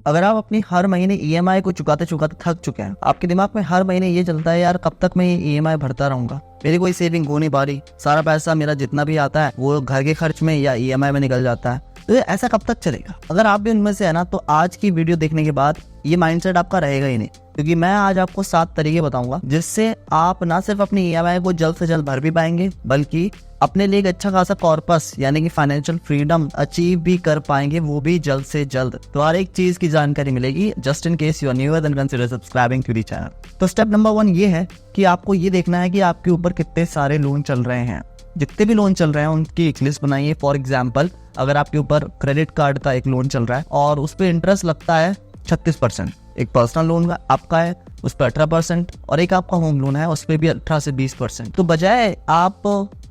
अगर आप अपनी हर महीने ईएमआई को चुकाते चुकाते थक चुके हैं, आपके दिमाग में हर महीने ये चलता है यार कब तक मैं ये ईएमआई भरता रहूंगा, मेरी कोई सेविंग हो नहीं पा रही, सारा पैसा मेरा जितना भी आता है वो घर के खर्च में या ईएमआई में निकल जाता है, तो ये ऐसा कब तक चलेगा। अगर आप भी उनमें से है ना, तो आज की वीडियो देखने के बाद ये माइंडसेट आपका रहेगा ही नहीं, क्योंकि मैं आज आपको 7 तरीके बताऊंगा जिससे आप ना सिर्फ अपनी ईएमआई को जल्द से जल्द भर भी पाएंगे, बल्कि अपने लिए एक अच्छा खासा कॉर्पस यानी कि फाइनेंशियल फ्रीडम अचीव भी कर पाएंगे, वो भी जल्द से जल्द। तो हर एक चीज की जानकारी मिलेगी। Just in case you are new then consider subscribing to the channel. तो स्टेप नंबर 1 ये है कि आपको ये देखना है कि आपके ऊपर कितने सारे लोन चल रहे हैं। जितने भी लोन चल रहे हैं उनकी एक लिस्ट बनाइए। फॉर एग्जाम्पल, अगर आपके ऊपर क्रेडिट कार्ड का एक लोन चल रहा है और उस पर इंटरेस्ट लगता है 36%, एक पर्सनल लोन आपका है उस पर 18% और एक आपका होम लोन है उस पर भी 18 से 20%, तो बजाय आप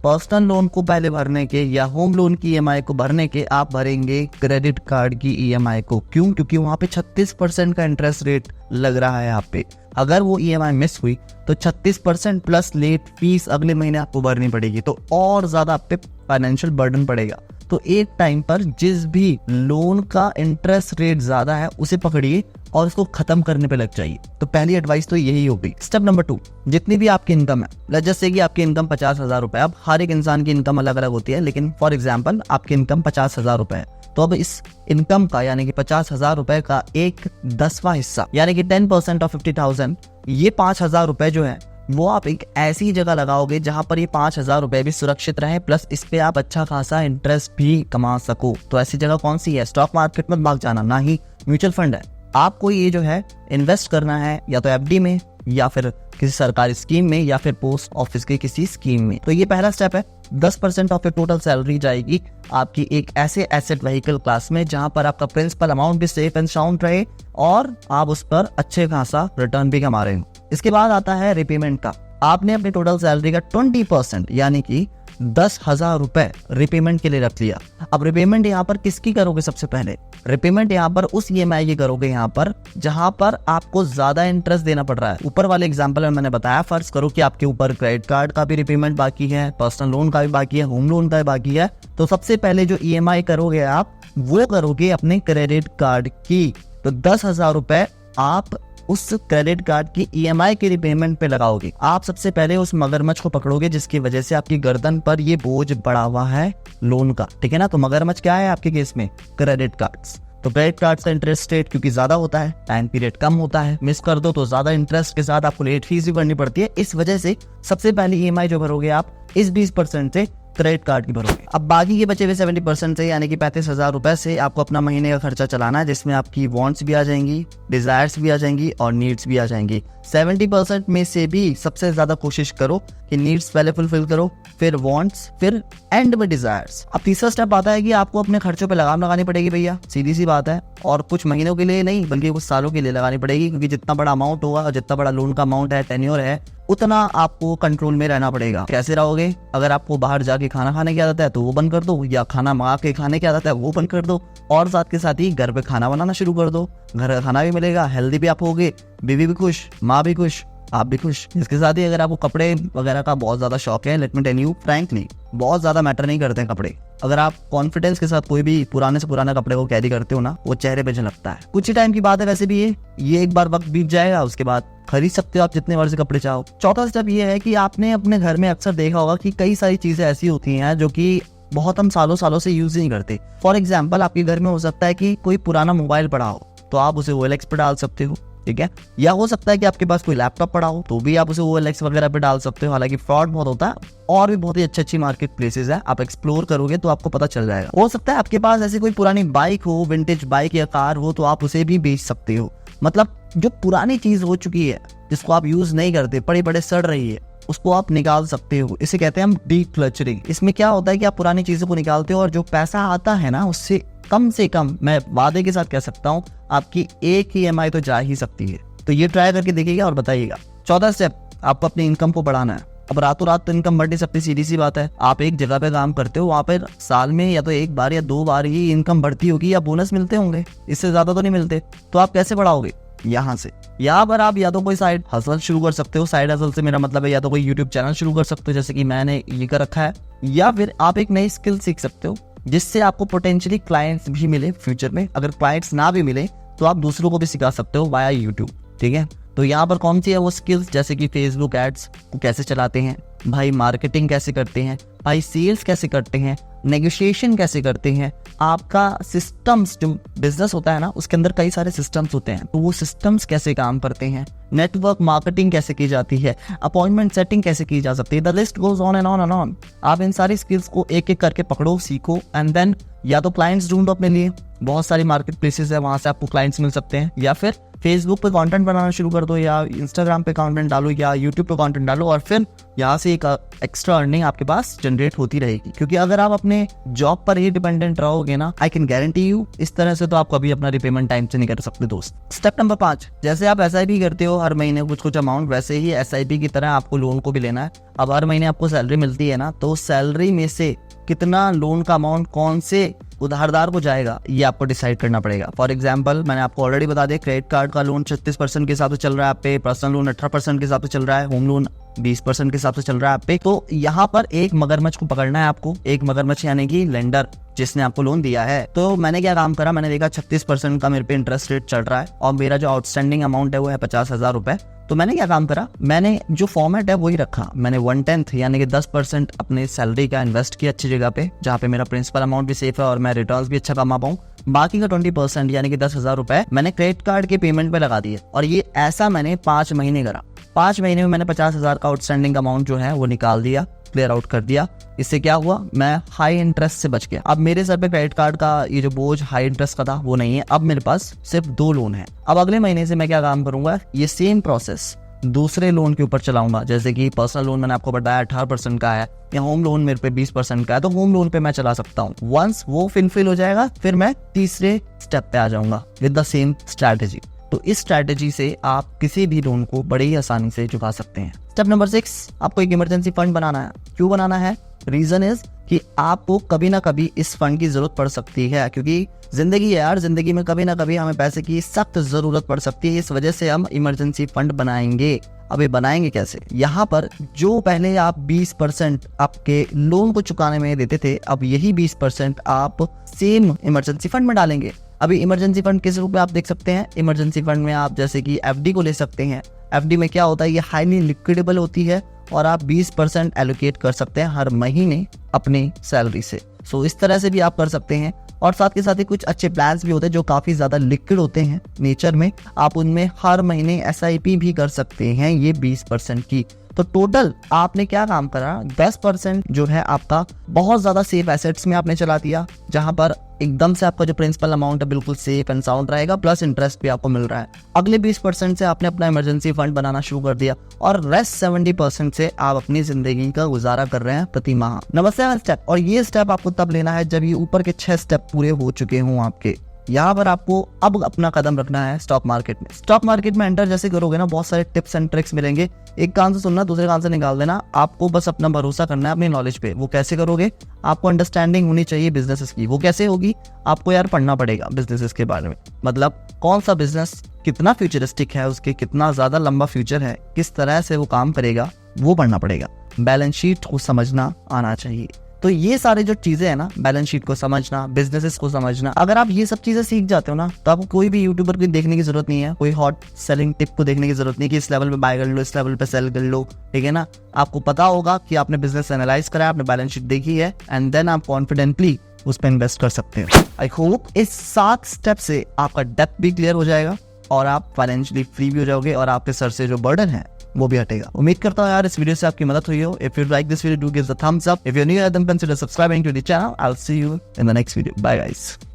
पर्सनल लोन को पहले भरने के या होम लोन की ईएमआई को भरने के, आप भरेंगे क्रेडिट कार्ड की ईएमआई को। क्यों? क्योंकि वहां पे 36% का इंटरेस्ट रेट लग रहा है आप पे। अगर वो ईएमआई मिस हुई तो 36% प्लस लेट फीस अगले महीने आपको भरनी पड़ेगी, तो और ज्यादा आप पे फाइनेंशियल बर्डन पड़ेगा। तो एक टाइम पर जिस भी लोन का इंटरेस्ट रेट ज्यादा है उसे पकड़िए और उसको खत्म करने पे लग जाइए। तो पहली एडवाइस तो यही होगी। स्टेप नंबर 2, जितनी भी आपकी इनकम है, जैसे कि आपकी इनकम 50,000 रुपए, अब हर एक इंसान की इनकम अलग अलग होती है, लेकिन फॉर एग्जाम्पल आपकी इनकम 50,000 रुपए है, तो अब इस इनकम का यानी कि 50,000 रुपए का 1/10वां हिस्सा यानी कि 10% ऑफ 50,000, ये 5,000 रुपए जो है वो आप एक ऐसी जगह लगाओगे जहां पर ये 5,000 रुपए भी सुरक्षित रहे, प्लस इस पे आप अच्छा खासा इंटरेस्ट भी कमा सको। तो ऐसी जगह कौन सी है? स्टॉक मार्केट में भाग जाना, ना ही म्यूचुअल फंड है। आपको ये जो है इन्वेस्ट करना है या तो एफडी में या फिर किसी सरकारी स्कीम में या फिर पोस्ट ऑफिस के किसी स्कीम में। तो ये पहला स्टेप है। 10% ऑफ योर टोटल सैलरी जाएगी आपकी एक ऐसे एसेट व्हीकल क्लास में जहां पर आपका प्रिंसिपल अमाउंट भी सेफ एंड साउंड रहे और आप उस पर अच्छे खासा रिटर्न भी कमा रहे हो। इसके बाद आता है रिपेमेंट का। आपने अपने टोटल सैलरी का 20% यानी कि 10,000 रुपए रिपेमेंट के लिए रख लिया। अब रिपेमेंट यहाँ पर किसकी करोगे? सबसे पहले रिपेमेंट यहाँ पर उस ईएमआई की करोगे यहाँ पर जहां पर आपको ज्यादा इंटरेस्ट देना पड़ रहा है। ऊपर वाले एग्जांपल में मैंने बताया, फर्ज करो कि आपके ऊपर क्रेडिट कार्ड का भी रिपेमेंट बाकी है, पर्सनल लोन का भी बाकी है, होम लोन का भी बाकी है। तो सबसे पहले जो ईएमआई करोगे आप वो करोगे अपने क्रेडिट कार्ड की। तो 10,000 रुपए आप उस क्रेडिट कार्ड की ईएमआई की रिपेमेंट पे लगाओगे। आप सबसे पहले उस मगरमच्छ को पकड़ोगे जिसकी वजह से आपकी गर्दन पर ये बोझ बढ़ा हुआ है लोन का, ठीक है ना। तो मगरमच्छ क्या है आपके केस में? Credit cards. तो क्रेडिट कार्ड का इंटरेस्ट रेट क्योंकि ज्यादा होता है, टाइम पीरियड कम होता है, मिस कर दो तो ज्यादा इंटरेस्ट के साथ आपको लेट फीस भी भरनी पड़ती है। इस वजह से सबसे पहले ईएमआई जो भरोगे आप इस 20% से क्रेडिट कार्ड की भरोगे। अब बाकी के बचे हुए 70% से यानी कि 35,000 रुपए से आपको अपना महीने का खर्चा चलाना है, जिसमें आपकी वांट्स भी आ जाएंगी, डिजायर्स भी आ जाएंगी और नीड्स भी आ जाएंगी। 70% में से भी सबसे ज्यादा कोशिश करो कि नीड्स पहले फुलफिल करो, फिर वांट्स, फिर एंड में डिजायर्स। अब तीसरा स्टेप आता है कि आपको अपने खर्चों पे लगाम लगानी पड़ेगी भैया, सीधी सी बात है। और कुछ महीनों के लिए नहीं बल्कि कुछ सालों के लिए लगानी पड़ेगी, क्योंकि जितना बड़ा अमाउंट होगा और जितना बड़ा लोन का अमाउंट है, टेन्योर है, उतना आपको कंट्रोल में रहना पड़ेगा। कैसे रहोगे? अगर आपको बाहर जाके खाना खाने की आदत है तो वो बंद कर दो, या खाना मंगा के खाने की आदत है वो बंद कर दो, और साथ के साथ ही घर पे खाना बनाना शुरू कर दो। घर का खाना भी मिलेगा, हेल्दी भी आप होगे, बीवी भी खुश, माँ भी खुश, आप भी खुश। इसके साथ ही अगर आपको कपड़े वगैरह का बहुत ज्यादा शौक है, let me tell you frankly, बहुत ज्यादा मैटर नहीं करते हैं कपड़े। अगर आप कॉन्फिडेंस के साथ कोई भी पुराने से पुराना कपड़े को कैरी करते हो ना, वो चेहरे पे झलकता है। कुछ ही टाइम की बात है वैसे भी ये एक बार वक्त बीत जाएगा, उसके बाद खरीद सकते हो आप जितने मर्जी कपड़े चाहो। चौथा स्टेप ये है कि आपने अपने घर में अक्सर देखा होगा कि कई सारी चीजें ऐसी होती हैं जो कि बहुत हम सालों सालों से यूज नहीं करते। फॉर एग्जाम्पल, आपके घर में हो सकता है कि कोई पुराना मोबाइल पड़ा हो, तो आप उसे OLX पे डाल सकते हो, ठीक है। या हो सकता है कि आपके पास कोई लैपटॉप पड़ा हो तो भी आप उसे OLX वगैरह पे डाल सकते हो। हालांकि फ्रॉड बहुत होता है और भी बहुत ही अच्छी मार्केट प्लेसेस है, आप एक्सप्लोर करोगे तो आपको पता चल जाएगा। हो सकता है आपके पास ऐसी कोई पुरानी बाइक हो, विंटेज बाइक या कार हो, तो आप उसे भी बेच सकते हो। मतलब जो पुरानी चीज हो चुकी है जिसको आप यूज नहीं करते, पड़े पड़े सड़ रही है, उसको आप निकाल सकते हो। इसे कहते हैं हम डीक्लचरिंग। इसमें क्या होता है कि आप पुरानी चीजों को निकालते हो और जो पैसा आता है ना, उससे कम से कम, मैं वादे के साथ कह सकता हूँ, आपकी एक ही EMI तो जा ही सकती है। तो ये ट्राई करके देखिएगा और बताइएगा। चौथा स्टेप, आपको अपनी इनकम को बढ़ाना है। अब रातों रात तो इनकम बढ़ नहीं सकती, सीधी सी बात है। आप एक जगह पे काम करते हो, वहाँ पे साल में या तो एक बार या 2 बार ही इनकम बढ़ती होगी या बोनस मिलते होंगे, इससे ज्यादा तो नहीं मिलते। तो आप कैसे बढ़ाओगे? यहाँ से। यहाँ पर आप या तो कोई साइड हसल शुरू कर सकते हो। साइड हसल से मेरा मतलब है या तो कोई यूट्यूब चैनल शुरू कर सकते हो जैसे कि मैंने ये कर रखा है, या फिर आप एक नई स्किल सीख सकते हो जिससे आपको पोटेंशियली क्लाइंट्स भी मिले फ्यूचर में। अगर क्लाइंट्स ना भी मिले तो आप दूसरों को भी सिखा सकते हो वाया यूट्यूब। ठीक है, तो यहाँ पर कौन सी है वो स्किल्स, जैसे कि फेसबुक एड्स को कैसे चलाते हैं भाई, मार्केटिंग कैसे करते हैं भाई, सेल्स कैसे करते हैं, नेगोशिएशन कैसे करते हैं, आपका सिस्टम्स, जो बिजनेस होता है ना उसके अंदर कई सारे सिस्टम्स होते हैं, तो वो सिस्टम्स कैसे काम करते हैं, नेटवर्क मार्केटिंग कैसे की जाती है, अपॉइंटमेंट सेटिंग कैसे की जा सकती है, the list goes on and on and on. आप इन सारी स्किल्स को एक एक करके पकड़ो, सीखो, एंड देन या तो क्लाइंट्स ढूंढो अपने लिए, बहुत सारी मार्केट प्लेसेस है वहां से आपको क्लाइंट्स मिल सकते हैं, या फिर फेसबुक पे कंटेंट बनाना शुरू कर दो, या इंस्टाग्राम पे कंटेंट डालो, या यूट्यूब पे कंटेंट डालो, और फिर यहाँ से एक एक्स्ट्रा अर्निंग आपके पास जनरेट होती रहेगी। क्योंकि अगर आप अपने जॉब पर ही डिपेंडेंट रहोगे ना, आई कैन गारंटी यू, इस तरह से तो आप कभी अपना रिपेमेंट टाइम से नहीं कर सकते दोस्त। स्टेप नंबर 5, जैसे आप SIP करते हो हर महीने कुछ अमाउंट, वैसे ही SIP की तरह आपको लोन को भी लेना है। अब हर महीने आपको सैलरी मिलती है ना, तो सैलरी में से कितना लोन का अमाउंट कौन से उधारदार को जाएगा ये आपको डिसाइड करना पड़ेगा। फॉर एग्जांपल मैंने आपको ऑलरेडी बता दिया, क्रेडिट कार्ड का लोन 36% के हिसाब से चल रहा है आप पे, पर्सनल लोन 18% के हिसाब से चल रहा है, होम लोन 20% के हिसाब से चल रहा है आप पे। तो यहाँ पर एक मगरमच्छ को पकड़ना है आपको, एक मगरमच्छ यानी कि लेंडर जिसने आपको लोन दिया है। तो मैंने क्या काम करा, मैंने देखा 36% का मेरे पे इंटरेस्ट रेट चल रहा है और मेरा जो आउटस्टैंडिंग अमाउंट है वो है 50,000 रुपए। तो मैंने क्या काम करा, मैंने जो फॉर्मेट है वही रखा, मैंने 1/10 यानी कि 10% अपने सैलरी का इन्वेस्ट किया अच्छी जगह पे, जहाँ पे मेरा प्रिंसिपल अमाउंट भी सेफ है और मैं रिटर्न्स भी अच्छा कमा पाऊँ। बाकी का 20% यानी कि 10,000 रुपए मैंने क्रेडिट कार्ड के पेमेंट पे लगा दिए, और ये ऐसा मैंने 5 महीने करा। 5 महीने में मैंने 50,000 का आउटस्टैंडिंग अमाउंट जो है वो निकाल दिया, क्लियर आउट कर दिया। इससे क्या हुआ, मैं हाई इंटरेस्ट से बच गया। अब मेरे सर पे क्रेडिट कार्ड का ये जो बोझ हाई इंटरेस्ट का था वो नहीं है, अब मेरे पास सिर्फ 2 लोन है। अब अगले महीने से मैं क्या काम करूंगा, ये सेम प्रोसेस दूसरे लोन के ऊपर चलाऊंगा। जैसे कि पर्सनल लोन मैंने आपको बताया 18% का है, या होम लोन मेरे पे 20% का है, तो होम लोन पे मैं चला सकता हूँ। वंस वो फिल हो जाएगा, फिर मैं तीसरे स्टेप पे आ जाऊंगा विद द सेम स्ट्रैटेजी। तो इस स्ट्रैटेजी से आप किसी भी लोन को बड़ी ही आसानी से चुका सकते हैं। स्टेप नंबर 6, आपको एक इमरजेंसी फंड बनाना है। क्यों बनाना है, रीजन इज कि आपको कभी ना कभी इस फंड की जरूरत पड़ सकती है, क्योंकि जिंदगी है यार, जिंदगी में कभी ना कभी हमें पैसे की सख्त जरूरत पड़ सकती है। इस वजह से हम इमरजेंसी फंड बनाएंगे। अब ये बनाएंगे कैसे, यहाँ पर जो पहले आप 20% आपके लोन को चुकाने में देते थे, अब यही 20% आप सेम इमरजेंसी फंड में डालेंगे। अभी इमरजेंसी फंड किस रूप में आप देख सकते हैं, इमरजेंसी फंड में आप जैसे कि FD को ले सकते हैं। FD में क्या होता है, ये हाईली लिक्विडेबल होती है और आप 20% एलोकेट कर सकते हैं हर महीने अपनी सैलरी से। सो इस तरह से भी आप कर सकते हैं। और साथ के साथ ही कुछ अच्छे प्लान्स भी होते हैं जो काफी ज्यादा लिक्विड होते हैं नेचर में, आप उनमें हर महीने SIP भी कर सकते हैं ये 20% की। तो टोटल आपने क्या काम करा, 10% जो है आपका बहुत ज्यादा सेफ एसेट्स में आपने चला दिया, जहां पर एकदम से आपका जो प्रिंसिपल अमाउंट है बिल्कुल सेफ एंड साउंड रहेगा, प्लस इंटरेस्ट भी आपको मिल रहा है। अगले 20% से आपने अपना इमरजेंसी फंड बनाना शुरू कर दिया, और रेस्ट 70% से आप अपनी जिंदगी का गुजारा कर रहे हैं प्रति माह। नंबर 7 स्टेप, और ये स्टेप आपको तब लेना है जब ये ऊपर के 6 स्टेप पूरे हो चुके हों आपके। यहाँ पर आपको अब अपना कदम रखना है स्टॉक मार्केट में। स्टॉक मार्केट में एंटर जैसे करोगे ना, बहुत सारे टिप्स एंड ट्रिक्स मिलेंगे। एक कान से सुनना, दूसरे कान से निकाल देना। आपको बस अपना भरोसा करना है अपनी नॉलेज पे। वो कैसे करोगे, आपको अंडरस्टैंडिंग होनी चाहिए बिजनेसेस की। वो कैसे होगी, आपको यार पढ़ना पड़ेगा बिजनेसेस के बारे में, मतलब कौन सा बिजनेस कितना फ्यूचरिस्टिक है, उसके कितना ज्यादा लंबा फ्यूचर है, किस तरह से वो काम करेगा, वो पढ़ना पड़ेगा। बैलेंस शीट को समझना आना चाहिए। तो ये सारे जो चीजें है ना, बैलेंस शीट को समझना, बिजनेसेस को समझना, अगर आप ये सब चीजें सीख जाते हो ना, तो आपको कोई भी यूट्यूबर को देखने की जरूरत नहीं है, कोई हॉट सेलिंग टिप को देखने की जरूरत नहीं कि इस लेवल पे बाय कर लो, इस लेवल पे सेल कर लो। ठीक है ना, आपको पता होगा कि आपने बिजनेस एनालाइज करा है, आपने बैलेंस शीट देखी है, एंड देन आप कॉन्फिडेंटली उस पर इन्वेस्ट कर सकते हो। आई होप इस 7 स्टेप से आपका डेप्थ भी क्लियर हो जाएगा और आप फाइनेंशियली फ्री भी हो जाओगे, और आपके सर से जो बर्डन है वो भी हटेगा। उम्मीद करता हूँ यार इस वीडियो से आपकी मदद हुई हो। If you like this video, do give the thumbs up. If you are new, then consider subscribing to the channel. I'll see you in the next video. Bye guys.